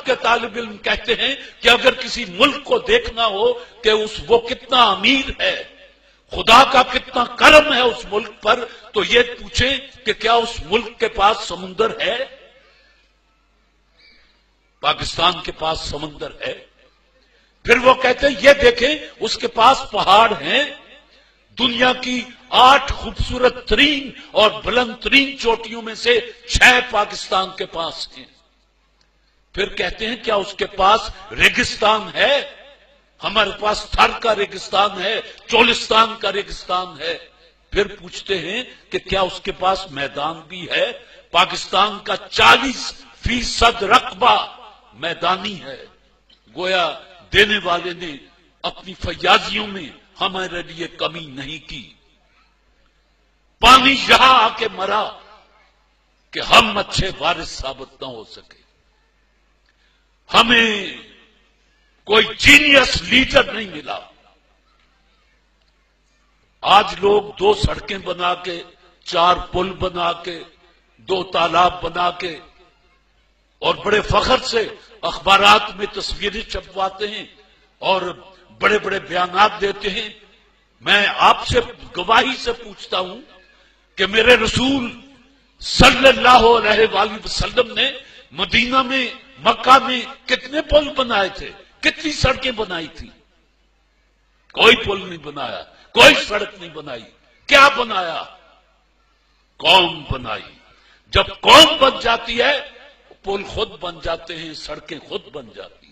کے طالب علم کہتے ہیں کہ اگر کسی ملک کو دیکھنا ہو کہ وہ کتنا امیر ہے، خدا کا کتنا کرم ہے اس ملک پر، تو یہ پوچھیں کہ کیا اس ملک کے پاس سمندر ہے؟ پاکستان کے پاس سمندر ہے؟ پھر وہ کہتے ہیں یہ دیکھیں اس کے پاس پہاڑ ہیں، دنیا کی 8 خوبصورت ترین اور بلند ترین چوٹیوں میں سے 6 پاکستان کے پاس ہیں۔ پھر کہتے ہیں کیا اس کے پاس ریگستان ہے؟ ہمارے پاس تھر کا ریگستان ہے، چولستان کا ریگستان ہے۔ پھر پوچھتے ہیں کہ کیا اس کے پاس میدان بھی ہے؟ پاکستان کا 40% رقبہ میدانی ہے۔ گویا دینے والے نے اپنی فیاضیوں میں ہمارے لیے کمی نہیں کی۔ پانی یہاں آ کے مرا کہ ہم اچھے وارث ثابت نہ ہو سکے۔ ہمیں کوئی جینیس لیڈر نہیں ملا۔ آج لوگ 2 سڑکیں بنا کے، 4 پل بنا کے، 2 تالاب بنا کے اور بڑے فخر سے اخبارات میں تصویریں چھپواتے ہیں اور بڑے بڑے بیانات دیتے ہیں۔ میں آپ سے گواہی سے پوچھتا ہوں کہ میرے رسول صلی اللہ علیہ وآلہ وسلم نے مدینہ میں، مکہ میں کتنے پل بنائے تھے، کتنی سڑکیں بنائی تھی؟ کوئی پل نہیں بنایا، کوئی سڑک نہیں بنائی۔ کیا بنایا؟ قوم بنائی۔ جب قوم بن جاتی ہے پل خود بن جاتے ہیں، سڑکیں خود بن جاتی ہیں۔